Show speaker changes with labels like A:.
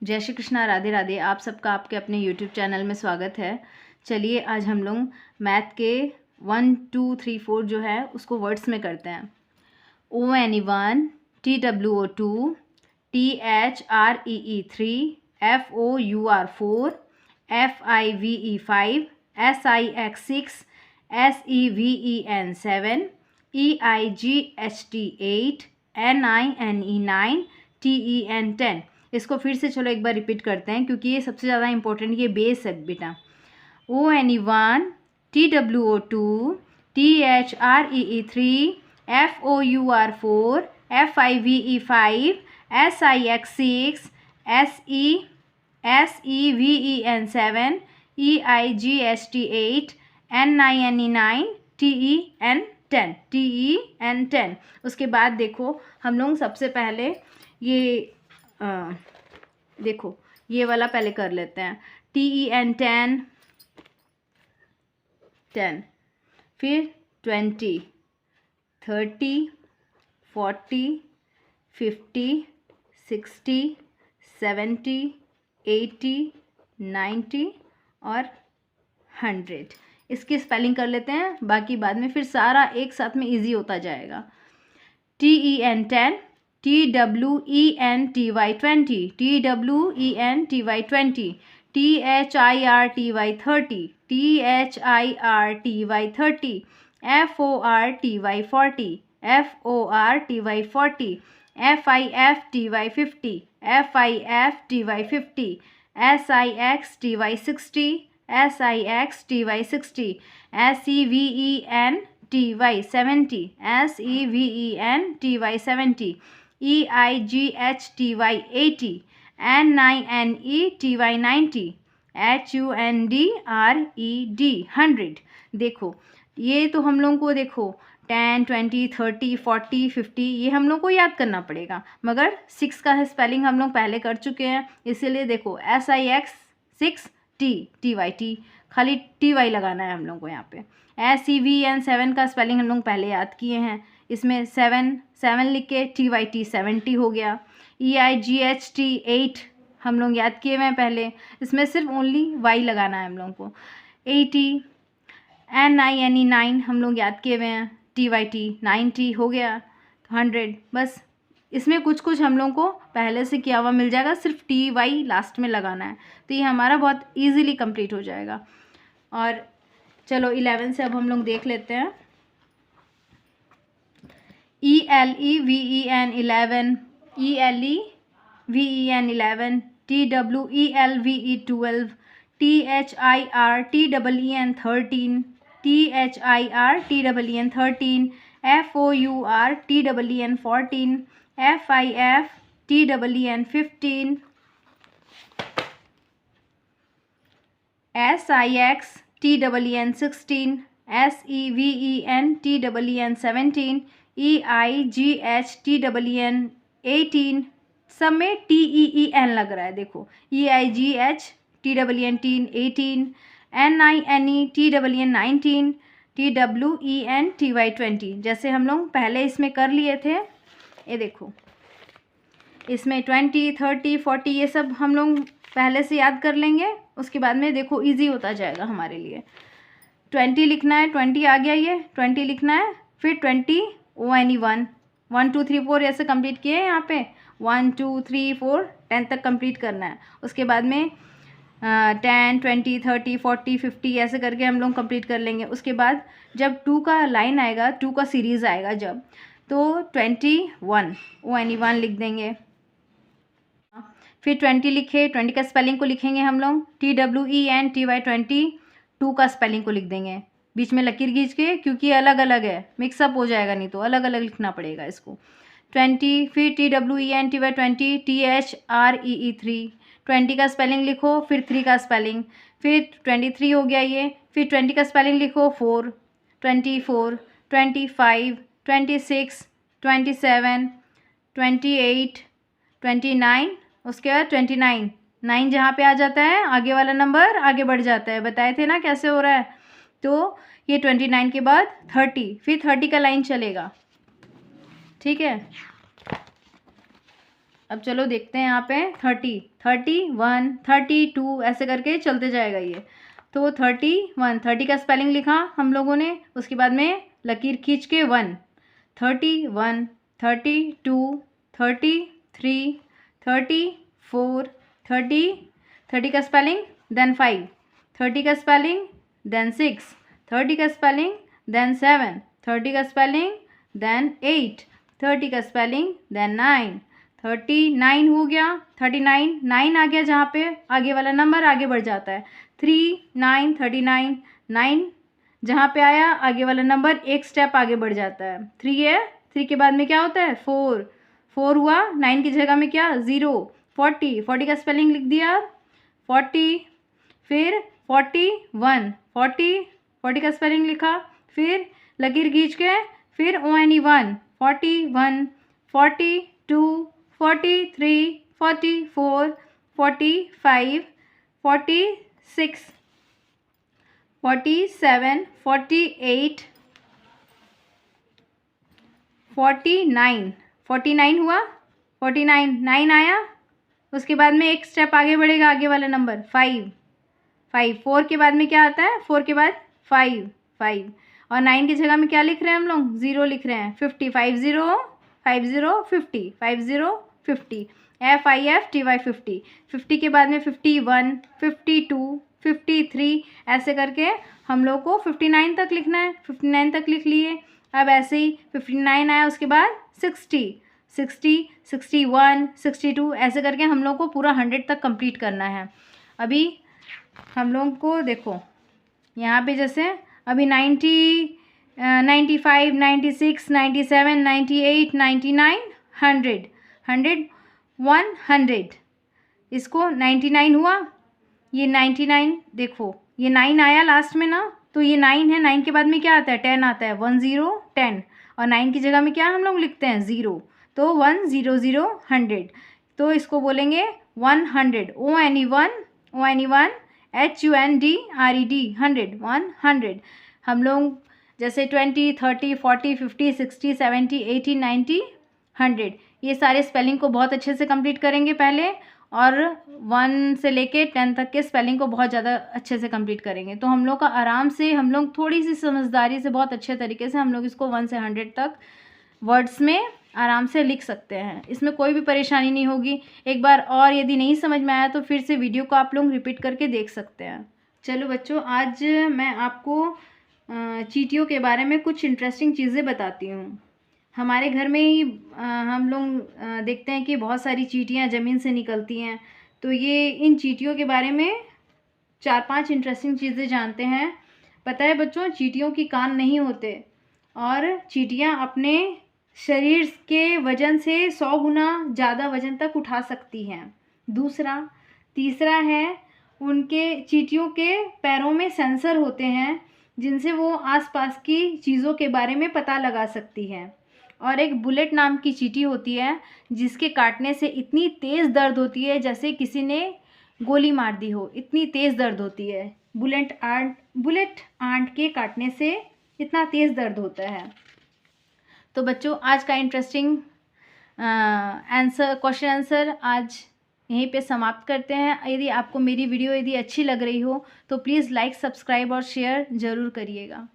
A: जय श्री कृष्णा, राधे राधे। आप सबका आपके अपने यूट्यूब चैनल में स्वागत है। चलिए आज हम लोग मैथ के 1 2 3 4 जो है उसको वर्ड्स में करते हैं। ONE1, TWO2, THREE3, FOUR4, FIVE5, SIX6, SEVEN7, EIGHT8, NINE9, TEN10। इसको फिर से चलो एक बार रिपीट करते हैं क्योंकि ये सबसे ज़्यादा इंपॉर्टेंट ये बेस है बेटा। ONE1, TWO2, THREE3, FOUR4, FIVE5, SIX6, SEVEN7, EIGHT8, NINE9, TEN10। उसके बाद देखो हम लोग सबसे पहले ये देखो ये वाला पहले कर लेते हैं। TEN10, 10, फिर 20, 30, 40, 50, 60, 70, 80, 90 और 100। इसकी स्पेलिंग कर लेते हैं, बाकी बाद में फिर सारा एक साथ में इजी होता जाएगा। TEN10, TWENTY20, TWENTY20, THIRTY30, THIRTY30, FORTY40, FORTY40, FIFTY50, FIFTY50, SIXTY60, SIXTY60, SEVENTY70, SEVENTY70, EIGHTY80, NINETY90, HUNDRED 100। देखो ये तो हम लोगों को देखो 10, 20, 30, 40, 50 ये हम लोग को याद करना पड़ेगा, मगर 6 का स्पेलिंग हम लोग पहले कर चुके हैं, इसीलिए देखो SIX6TY खाली TY लगाना है हम लोग को यहाँ पे। SEVEN7 का स्पेलिंग हम लोग पहले याद किए हैं, इसमें 7 लिख के TYT 70 हो गया। EIGHT8 हम लोग याद किए हुए हैं पहले, इसमें सिर्फ ओनली Y लगाना है हम लोग को। 80, NINE9 हम लोग याद किए हुए हैं, TYT 90 हो गया। 100 बस इसमें कुछ हम लोग को पहले से किया हुआ मिल जाएगा, सिर्फ TY लास्ट में लगाना है, तो ये हमारा बहुत ईजीली कंप्लीट हो जाएगा। और चलो 11 से अब हम लोग देख लेते हैं। ELEVEN 11, ELEVEN 11, TWELVE 12, THIRTEEN 13, THIRTEEN 13, FOURTEEN 14, FIFTEEN 15, SIXTEEN 16, SEVENTEEN 17, EIGHTEEN 18, सब में TEEN लग रहा है, देखो EIGHTEEN 18, NINETEEN 19, TWENTY20, जैसे हम लोग पहले इसमें कर लिए थे। ये देखो इसमें 20, 30, 40 ये सब हम लोग पहले से याद कर लेंगे, उसके बाद में देखो इजी होता जाएगा हमारे लिए। 20 लिखना है, 20 आ गया, ये 20 लिखना है, फिर 20 ONE1 1 2 3 4 ऐसे कंप्लीट किए हैं यहाँ पे, 1 2 3 4 10 तक कंप्लीट करना है। उसके बाद में 10, 20, 30, 40, 50 ऐसे करके हम लोग कंप्लीट कर लेंगे। उसके बाद जब 2 का लाइन आएगा, 2 का सीरीज़ आएगा जब, तो 21 ONE1 लिख देंगे। फिर 20 लिखे, 20 का स्पेलिंग को लिखेंगे हम लोग, TWENTY20, 2 का स्पेलिंग को लिख देंगे बीच में लकीर खींच के, क्योंकि अलग अलग है, मिक्सअप हो जाएगा, नहीं तो अलग अलग लिखना पड़ेगा इसको। 20, फिर TWENTY20, THREE3, 20 का स्पेलिंग लिखो, फिर 3 का स्पेलिंग, फिर 23 हो गया ये, फिर 20 का स्पेलिंग लिखो, 4, 24, 25, 26, 27, 28, 29, उसके बाद 29, 9 जहाँ पे आ जाता है आगे वाला नंबर आगे बढ़ जाता है, बताए थे ना कैसे हो रहा है। तो ये 29 के बाद 30, फिर 30 का लाइन चलेगा, ठीक है। अब चलो देखते हैं यहाँ पे 30, 31, 32 ऐसे करके चलते जाएगा ये। तो 31, 30 का स्पेलिंग लिखा हम लोगों ने, उसके बाद में लकीर खींच के 1, 31, 32, 33, 34, 30 का स्पेलिंग देन 5, 30 का स्पेलिंग देन 6, 30 का स्पेलिंग देन 7, 30 का स्पेलिंग देन 8, 30 का स्पेलिंग देन 9, 39 हो गया, 39 9 आ गया, जहाँ पे आगे वाला नंबर आगे बढ़ जाता है 3, 9, 39 9 जहाँ पे आया आगे वाला नंबर एक स्टेप आगे बढ़ जाता है 3 है, 3 के बाद में क्या होता है 4, 4 हुआ, 9 की जगह में क्या 0, 40, 40 का स्पेलिंग लिख दिया 40, फिर 41, 40 का स्पेलिंग लिखा, फिर लकीर खींच के फिर ONE1, 41, 42, 43, 44, 45, 46, 47, 48, 49, 49 हुआ, 49 9 आया, उसके बाद में एक स्टेप आगे बढ़ेगा आगे वाला नंबर 5, 4 के बाद में क्या आता है 4 के बाद 5, और 9 की जगह में क्या लिख रहे हैं हम लोग 0 लिख रहे हैं 50, 50, 50, 50, 50 FIFTY 50, 50 के बाद में 51, 52, 53 ऐसे करके हम लोग को 59 तक लिखना है, 59 तक लिख लिए। अब ऐसे ही 59 आया, उसके बाद 60, 61, 62 ऐसे करके हम लोग को पूरा 100 तक कंप्लीट करना है। अभी हम लोग को देखो यहाँ पे जैसे अभी 90, 95, 96, 97, 98, 99, 100, 100 इसको 99 हुआ, ये 99 देखो ये 9 आया लास्ट में ना, तो ये 9 है, 9 के बाद में क्या आता है 10 आता है 10 10, और 9 की जगह में क्या हम लोग लिखते हैं 0, तो 100 100, तो इसको बोलेंगे 100, ONE1 HUNDRED 100, 100। हम लोग जैसे 20, 30, 40, 50, 60, 70, 80, 90, 100 ये सारे स्पेलिंग को बहुत अच्छे से कंप्लीट करेंगे पहले, और 1 से लेके 10 तक के स्पेलिंग को बहुत ज़्यादा अच्छे से कंप्लीट करेंगे। तो हम लोग का आराम से, हम लोग थोड़ी सी समझदारी से बहुत अच्छे तरीके से हम लोग इसको 1 से 100 तक वर्ड्स में आराम से लिख सकते हैं, इसमें कोई भी परेशानी नहीं होगी। एक बार और यदि नहीं समझ में आया तो फिर से वीडियो को आप लोग रिपीट करके देख सकते हैं। चलो बच्चों, आज मैं आपको चींटियों के बारे में कुछ इंटरेस्टिंग चीज़ें बताती हूँ। हमारे घर में ही हम लोग देखते हैं कि बहुत सारी चींटियाँ ज़मीन से निकलती हैं, तो ये इन चींटियों के बारे में 4-5 इंटरेस्टिंग चीज़ें जानते हैं। पता है बच्चों, चींटियों की कान नहीं होते और चींटियाँ अपने शरीर के वजन से 100 गुना ज़्यादा वजन तक उठा सकती हैं। तीसरा है उनके चींटियों के पैरों में सेंसर होते हैं जिनसे वो आसपास की चीज़ों के बारे में पता लगा सकती है। और एक बुलेट नाम की चींटी होती है जिसके काटने से इतनी तेज़ दर्द होती है जैसे किसी ने गोली मार दी हो, इतनी तेज़ दर्द होती है। बुलेट आंट के काटने से इतना तेज़ दर्द होता है। तो बच्चों, आज का इंटरेस्टिंग क्वेश्चन आंसर आज यहीं पे समाप्त करते हैं। यदि आपको मेरी वीडियो यदि अच्छी लग रही हो तो प्लीज़ लाइक, सब्सक्राइब और शेयर ज़रूर करिएगा।